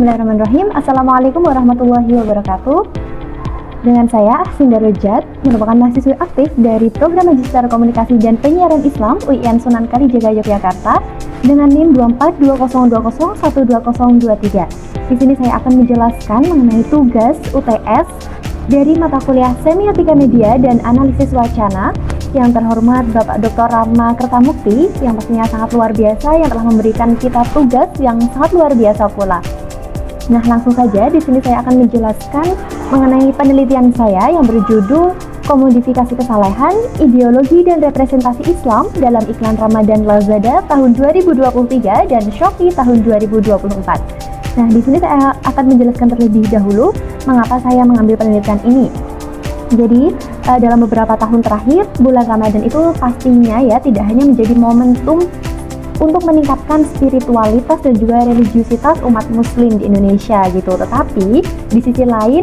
Bismillahirrahmanirrahim. Assalamualaikum warahmatullahi wabarakatuh. Dengan saya Ahsin Darujat, merupakan mahasiswi aktif dari Program Magister Komunikasi dan Penyiaran Islam UIN Sunan Kalijaga Yogyakarta dengan NIM 242020122023. Di sini saya akan menjelaskan mengenai tugas UTS dari mata kuliah Semiotika Media dan Analisis Wacana yang terhormat Bapak Dr. Rama Kertamukti yang pastinya sangat luar biasa yang telah memberikan kita tugas yang sangat luar biasa pula. Nah, langsung saja di sini saya akan menjelaskan mengenai penelitian saya yang berjudul Komodifikasi Kesalehan, Ideologi dan Representasi Islam dalam Iklan Ramadan Lazada tahun 2023 dan Shopee tahun 2024. Nah, di sini saya akan menjelaskan terlebih dahulu mengapa saya mengambil penelitian ini. Jadi, dalam beberapa tahun terakhir, bulan Ramadan itu pastinya ya tidak hanya menjadi momentum untuk meningkatkan spiritualitas dan juga religiusitas umat muslim di Indonesia gitu. Tetapi di sisi lain,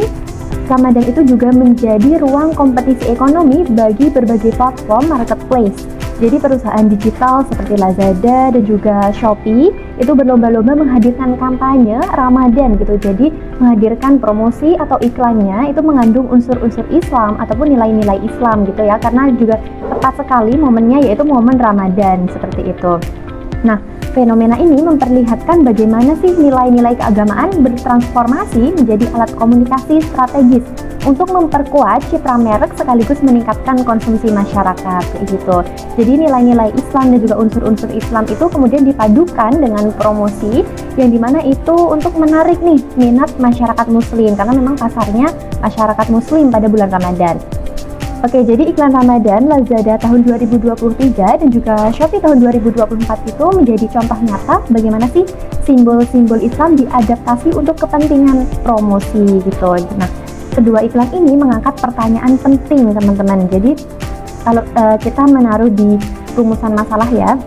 Ramadan itu juga menjadi ruang kompetisi ekonomi bagi berbagai platform marketplace. Jadi perusahaan digital seperti Lazada dan juga Shopee itu berlomba-lomba menghadirkan kampanye Ramadan gitu. Jadi menghadirkan promosi atau iklannya itu mengandung unsur-unsur Islam ataupun nilai-nilai Islam gitu ya. Karena juga tepat sekali momennya yaitu momen Ramadan seperti itu. Nah, fenomena ini memperlihatkan bagaimana sih nilai-nilai keagamaan bertransformasi menjadi alat komunikasi strategis untuk memperkuat citra merek sekaligus meningkatkan konsumsi masyarakat gitu. Jadi nilai-nilai Islam dan juga unsur-unsur Islam itu kemudian dipadukan dengan promosi yang dimana itu untuk menarik nih minat masyarakat muslim karena memang pasarnya masyarakat muslim pada bulan Ramadan. Oke, jadi iklan Ramadan Lazada tahun 2023 dan juga Shopee tahun 2024 itu menjadi contoh nyata bagaimana sih simbol-simbol Islam diadaptasi untuk kepentingan promosi gitu. Nah, kedua iklan ini mengangkat pertanyaan penting teman-teman. Jadi kalau kita menaruh di rumusan masalah ya,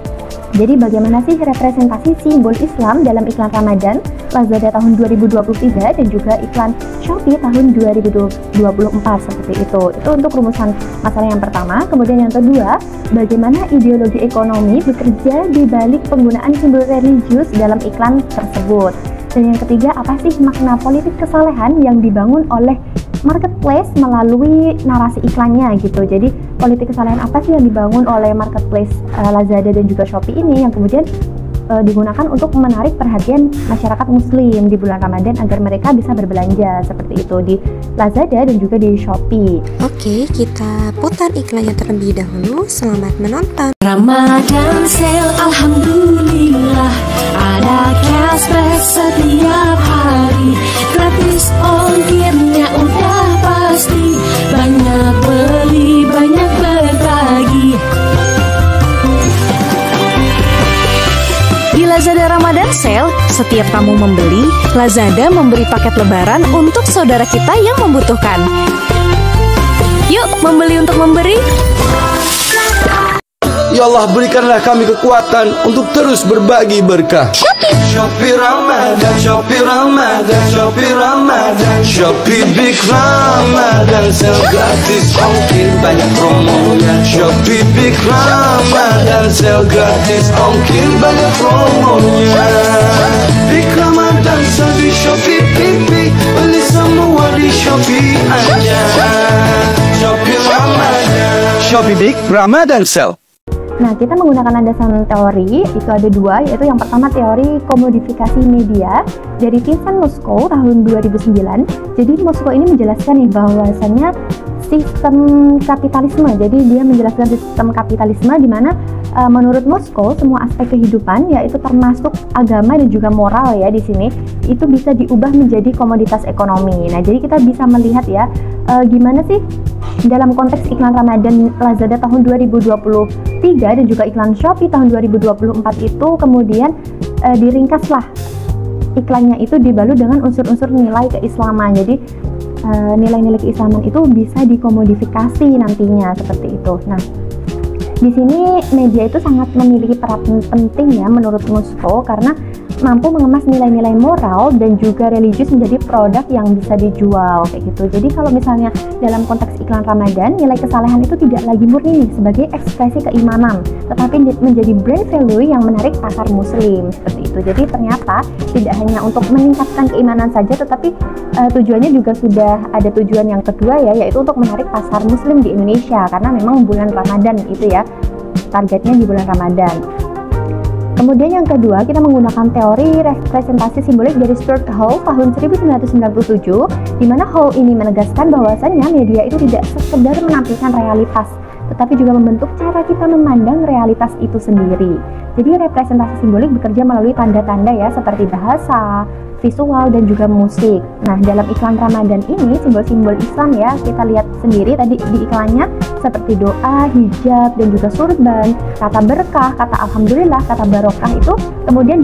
jadi bagaimana sih representasi simbol Islam dalam iklan Ramadan Lazada tahun 2023 dan juga iklan Shopee tahun 2024 seperti itu. Itu untuk rumusan masalah yang pertama. Kemudian yang kedua, bagaimana ideologi ekonomi bekerja di balik penggunaan simbol religius dalam iklan tersebut. Dan yang ketiga, apa sih makna politik kesalehan yang dibangun oleh marketplace melalui narasi iklannya gitu. Jadi politik kesalehan apa sih yang dibangun oleh marketplace Lazada dan juga Shopee ini yang kemudian digunakan untuk menarik perhatian masyarakat muslim di bulan Ramadan agar mereka bisa berbelanja seperti itu di Lazada dan juga di Shopee. Oke, kita putar iklannya terlebih dahulu. Selamat menonton. Ramadan sale, alhamdulillah, ada cashback setiap hari, gratis ongkirnya udah pasti, banyak beli, banyak berbagi. Di Lazada Ramadan Sale, setiap kamu membeli, Lazada memberi paket lebaran untuk saudara kita yang membutuhkan. Yuk, membeli untuk memberi. Ya Allah, berikanlah kami kekuatan untuk terus berbagi berkah. Shopee Ramadan, Shopee Ramadan, Shopee Ramadan, Shopee Big Ramadan, sale gratis ongkir banyak promonya. Shopee Big Ramadan, sale gratis ongkir banyak promonya. Big Ramadan sale di Shopee PP, beli semua di Shopee aja. Shopee Ramadan, Shopee Big Ramadan sale. Nah, kita menggunakan landasan teori, itu ada dua, yaitu yang pertama teori komodifikasi media dari Vincent Mosco tahun 2009. Jadi Mosco ini menjelaskan nih bahwasannya sistem kapitalisme, jadi dia menjelaskan sistem kapitalisme di mana menurut Mosco semua aspek kehidupan, yaitu termasuk agama dan juga moral ya di sini, itu bisa diubah menjadi komoditas ekonomi. Nah, jadi kita bisa melihat ya gimana sih dalam konteks iklan Ramadan Lazada tahun 2023 dan juga iklan Shopee tahun 2024 itu kemudian diringkaslah iklannya itu dibalut dengan unsur-unsur nilai keislaman. Jadi nilai-nilai keislaman itu bisa dikomodifikasi nantinya seperti itu. Nah, di sini media itu sangat memiliki peran penting ya menurut Mosco karena mampu mengemas nilai-nilai moral dan juga religius menjadi produk yang bisa dijual kayak gitu. Jadi kalau misalnya dalam konteks iklan Ramadan, nilai kesalehan itu tidak lagi murni nih sebagai ekspresi keimanan, tetapi menjadi brand value yang menarik pasar muslim seperti itu. Jadi ternyata tidak hanya untuk meningkatkan keimanan saja, tetapi tujuannya juga sudah ada tujuan yang kedua ya, yaitu untuk menarik pasar muslim di Indonesia, karena memang bulan Ramadan itu ya, targetnya di bulan Ramadan. Kemudian yang kedua, kita menggunakan teori representasi simbolik dari Stuart Hall tahun 1997, di mana Hall ini menegaskan bahwasannya media itu tidak sekedar menampilkan realitas, tetapi juga membentuk cara kita memandang realitas itu sendiri. Jadi representasi simbolik bekerja melalui tanda-tanda ya, seperti bahasa, visual, dan juga musik. Nah, dalam iklan Ramadan ini, simbol-simbol Islam ya, kita lihat sendiri tadi di iklannya, seperti doa, hijab, dan juga surban, kata berkah, kata alhamdulillah, kata barokah itu kemudian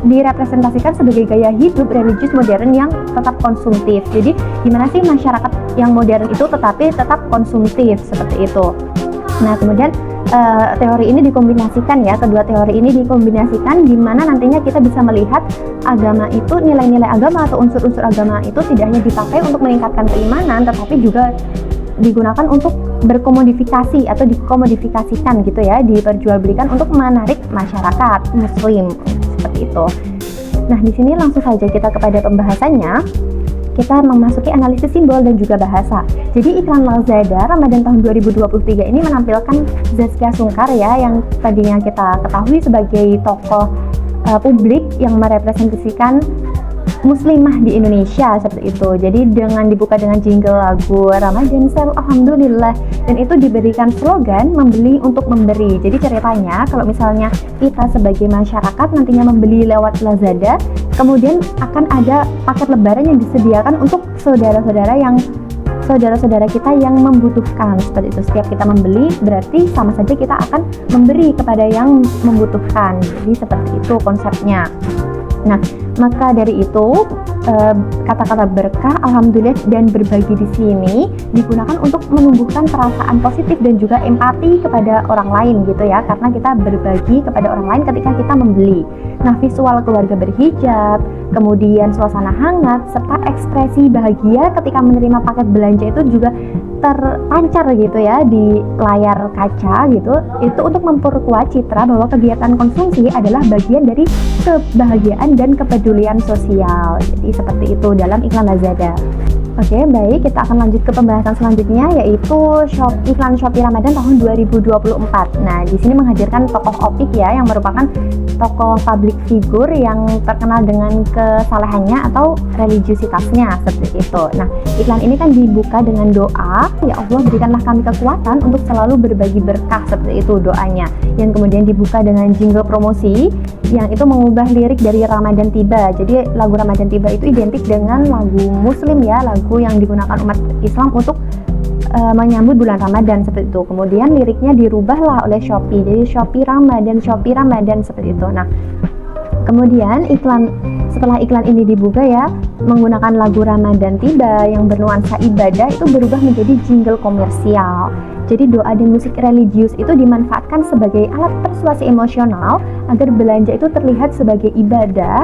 direpresentasikan sebagai gaya hidup religius modern yang tetap konsumtif. Jadi, gimana sih masyarakat yang modern itu tetapi tetap konsumtif, seperti itu. Nah, kemudian teori ini dikombinasikan ya, kedua teori ini dikombinasikan di mana nantinya kita bisa melihat agama itu, nilai-nilai agama atau unsur-unsur agama itu tidak hanya dipakai untuk meningkatkan keimanan, tetapi juga digunakan untuk berkomodifikasi atau dikomodifikasikan gitu ya, diperjualbelikan untuk menarik masyarakat muslim seperti itu. Nah, di sini langsung saja kita kepada pembahasannya. Kita memasuki analisis simbol dan juga bahasa. Jadi iklan Lazada Ramadan tahun 2023 ini menampilkan Zaskia Sungkar ya, yang tadinya kita ketahui sebagai tokoh publik yang merepresentasikan muslimah di Indonesia seperti itu. Jadi dengan dibuka dengan jingle lagu Ramadan Sale Alhamdulillah, dan itu diberikan slogan membeli untuk memberi. Jadi ceritanya kalau misalnya kita sebagai masyarakat nantinya membeli lewat Lazada, kemudian akan ada paket lebaran yang disediakan untuk saudara-saudara kita yang membutuhkan seperti itu. Setiap kita membeli berarti sama saja kita akan memberi kepada yang membutuhkan. Jadi seperti itu konsepnya. Nah, maka dari itu kata-kata berkah, alhamdulillah, dan berbagi di sini digunakan untuk menumbuhkan perasaan positif dan juga empati kepada orang lain gitu ya, karena kita berbagi kepada orang lain ketika kita membeli. Nah, visual keluarga berhijab, kemudian suasana hangat, serta ekspresi bahagia ketika menerima paket belanja itu juga terpancar gitu ya di layar kaca gitu. Itu untuk memperkuat citra bahwa kegiatan konsumsi adalah bagian dari kebahagiaan dan kepedulian sosial. Jadi seperti itu dalam iklan Lazada. Oke, baik, kita akan lanjut ke pembahasan selanjutnya, yaitu iklan Shopee Ramadan tahun 2024. Nah, di sini menghadirkan tokoh Opik ya, yang merupakan tokoh public figure yang terkenal dengan kesalehannya atau religiusitasnya seperti itu. Nah, iklan ini kan dibuka dengan doa, ya Allah berikanlah kami kekuatan untuk selalu berbagi berkah, seperti itu doanya. Yang kemudian dibuka dengan jingle promosi yang itu mengubah lirik dari Ramadan Tiba. Jadi lagu Ramadan Tiba itu identik dengan lagu muslim ya, lagu yang digunakan umat Islam untuk menyambut bulan Ramadan seperti itu. Kemudian liriknya dirubahlah oleh Shopee, jadi Shopee Ramadan seperti itu. Nah, kemudian setelah iklan ini dibuka ya, menggunakan lagu Ramadan Tiba yang bernuansa ibadah itu berubah menjadi jingle komersial. Jadi doa dan musik religius itu dimanfaatkan sebagai alat persuasi emosional agar belanja itu terlihat sebagai ibadah,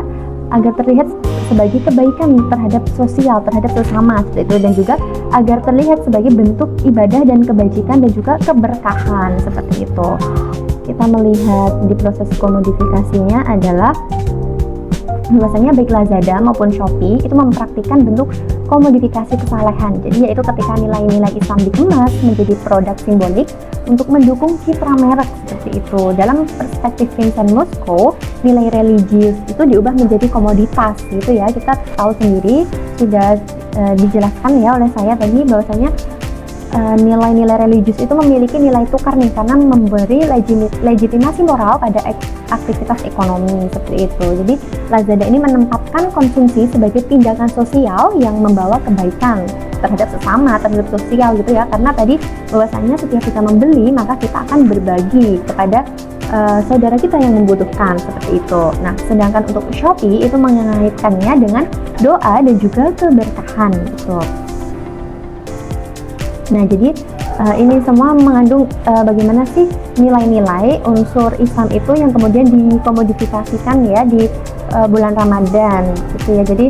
agar terlihat sebagai kebaikan terhadap sosial, terhadap sesama seperti itu, dan juga agar terlihat sebagai bentuk ibadah dan kebajikan dan juga keberkahan seperti itu. Kita melihat di proses komodifikasinya adalah bahwasanya baik Lazada maupun Shopee itu mempraktikkan bentuk komodifikasi kesalehan. Jadi yaitu ketika nilai-nilai Islam dikemas menjadi produk simbolik untuk mendukung citra merek seperti itu. Dalam perspektif Vincent Mosco, nilai religius itu diubah menjadi komoditas gitu ya. Kita tahu sendiri, sudah dijelaskan ya oleh saya tadi bahwasanya nilai-nilai religius itu memiliki nilai tukar nih, karena memberi legitimasi moral pada aktivitas ekonomi seperti itu. Jadi Lazada ini menempatkan konsumsi sebagai tindakan sosial yang membawa kebaikan terhadap sesama, terhadap sosial gitu ya, karena tadi bahwasanya setiap kita membeli maka kita akan berbagi kepada saudara kita yang membutuhkan seperti itu. Nah, sedangkan untuk Shopee itu mengaitkannya dengan doa dan juga keberkahan gitu. Nah, jadi ini semua mengandung bagaimana sih nilai-nilai unsur Islam itu yang kemudian dikomodifikasikan ya, bulan Ramadan gitu ya. Jadi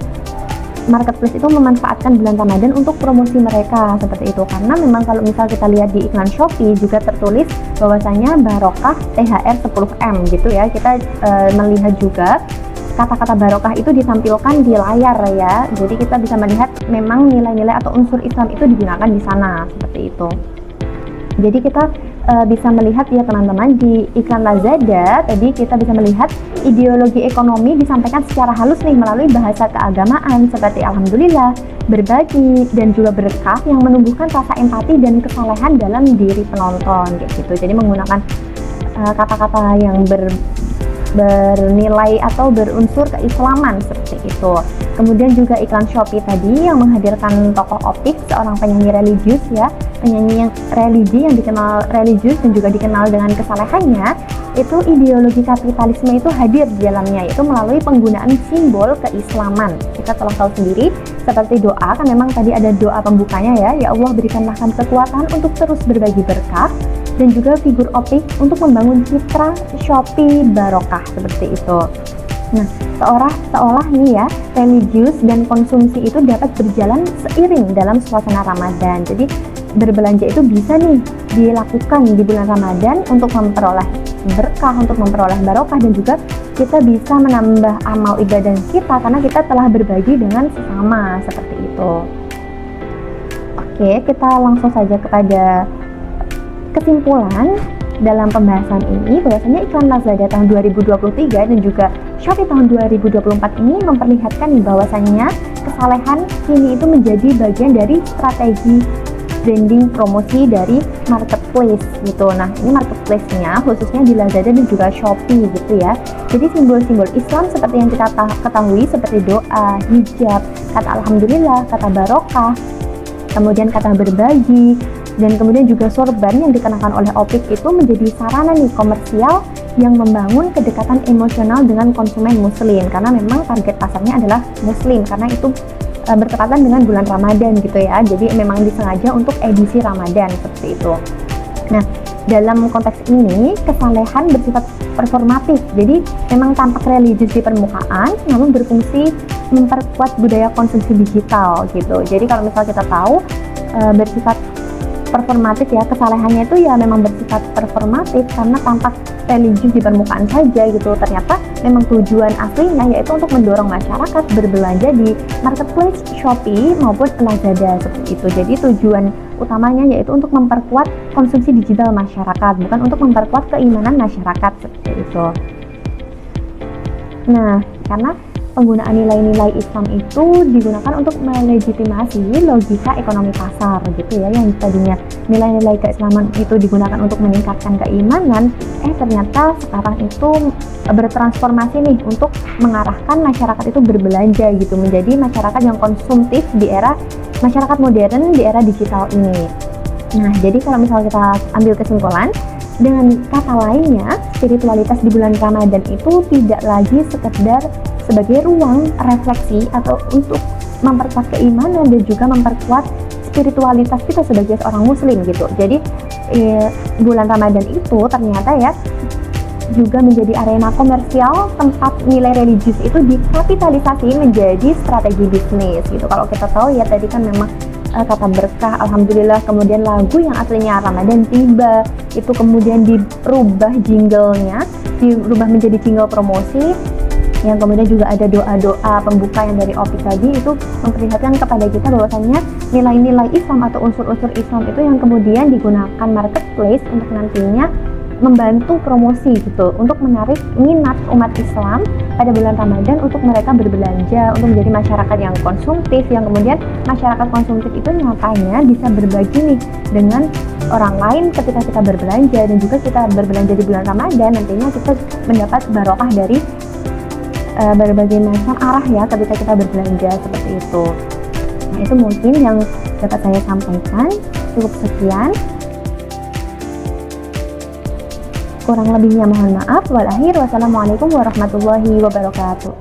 marketplace itu memanfaatkan bulan Ramadan untuk promosi mereka seperti itu, karena memang kalau misal kita lihat di iklan Shopee juga tertulis bahwasanya barokah THR 10M gitu ya. Kita melihat juga kata-kata barokah itu ditampilkan di layar ya, jadi kita bisa melihat memang nilai-nilai atau unsur Islam itu digunakan di sana seperti itu. Jadi kita bisa melihat ya teman-teman, di iklan Lazada tadi kita bisa melihat ideologi ekonomi disampaikan secara halus nih melalui bahasa keagamaan seperti alhamdulillah, berbagi, dan juga berkah yang menumbuhkan rasa empati dan kesalehan dalam diri penonton gitu. Jadi menggunakan kata-kata yang bernilai atau berunsur keislaman seperti itu. Kemudian juga iklan Shopee tadi yang menghadirkan tokoh Opik, seorang penyanyi religius ya, penyanyi yang religi yang dikenal religius dan juga dikenal dengan kesalehannya. Itu ideologi kapitalisme itu hadir di dalamnya, yaitu melalui penggunaan simbol keislaman. Kita telah tahu sendiri seperti doa, kan memang tadi ada doa pembukanya ya Allah berikanlah kami kekuatan untuk terus berbagi berkah, dan juga figur Opik untuk membangun citra Shopee barokah seperti itu. Nah, seolah nih ya, religius dan konsumsi itu dapat berjalan seiring dalam suasana Ramadan. Jadi berbelanja itu bisa nih dilakukan di bulan Ramadan untuk memperoleh berkah, untuk memperoleh barokah, dan juga kita bisa menambah amal ibadah kita karena kita telah berbagi dengan sesama seperti itu. Oke, kita langsung saja kepada kesimpulan dalam pembahasan ini, bahwasanya iklan Lazada tahun 2023 dan juga Shopee tahun 2024 ini memperlihatkan bahwasanya kesalehan kini itu menjadi bagian dari strategi branding promosi dari marketplace gitu. Nah, ini marketplace-nya khususnya di Lazada dan juga Shopee gitu ya. Jadi simbol-simbol Islam seperti yang kita ketahui seperti doa, hijab, kata alhamdulillah, kata barokah, kemudian kata berbagi, dan kemudian juga sorban yang dikenakan oleh Opik itu menjadi sarana nih komersial yang membangun kedekatan emosional dengan konsumen muslim, karena memang target pasarnya adalah muslim, karena itu bertepatan dengan bulan Ramadan gitu ya. Jadi memang disengaja untuk edisi Ramadan seperti itu. Nah, dalam konteks ini kesalehan bersifat performatif, jadi memang tampak religius di permukaan namun berfungsi memperkuat budaya konsumsi digital gitu. Jadi kalau misal kita tahu bersifat performatif ya, kesalehannya itu ya memang bersifat performatif karena tampak religius di permukaan saja gitu. Ternyata memang tujuan aslinya yaitu untuk mendorong masyarakat berbelanja di marketplace Shopee maupun Lazada seperti itu. Jadi tujuan utamanya yaitu untuk memperkuat konsumsi digital masyarakat, bukan untuk memperkuat keimanan masyarakat seperti itu. Nah, karena penggunaan nilai-nilai Islam itu digunakan untuk melegitimasi logika ekonomi pasar gitu ya, yang tadinya nilai-nilai keislaman itu digunakan untuk meningkatkan keimanan, ternyata sekarang itu bertransformasi nih untuk mengarahkan masyarakat itu berbelanja gitu, menjadi masyarakat yang konsumtif di era masyarakat modern, di era digital ini. Nah, jadi kalau misalnya kita ambil kesimpulan, dengan kata lainnya, spiritualitas di bulan Ramadan itu tidak lagi sekedar sebagai ruang refleksi atau untuk memperkuat keimanan dan juga memperkuat spiritualitas kita sebagai seorang muslim gitu. Jadi bulan Ramadan itu ternyata ya juga menjadi arena komersial tempat nilai religius itu dikapitalisasi menjadi strategi bisnis gitu. Kalau kita tahu ya tadi kan memang kata berkah, alhamdulillah, kemudian lagu yang aslinya Ramadan tiba itu kemudian dirubah jinglenya, dirubah menjadi jingle promosi, yang kemudian juga ada doa-doa pembuka yang dari Opik tadi itu memperlihatkan kepada kita bahwasannya nilai-nilai Islam atau unsur-unsur Islam itu yang kemudian digunakan marketplace untuk nantinya membantu promosi gitu, untuk menarik minat umat Islam pada bulan Ramadan untuk mereka berbelanja, untuk menjadi masyarakat yang konsumtif, yang kemudian masyarakat konsumtif itu nyatanya bisa berbagi nih dengan orang lain ketika kita berbelanja, dan juga kita berbelanja di bulan Ramadan nantinya kita mendapat barokah dari berbagai macam arah ya ketika kita berbelanja seperti itu. Nah, itu mungkin yang dapat saya sampaikan. Cukup sekian. Kurang lebihnya mohon maaf. Wassalamualaikum warahmatullahi wabarakatuh.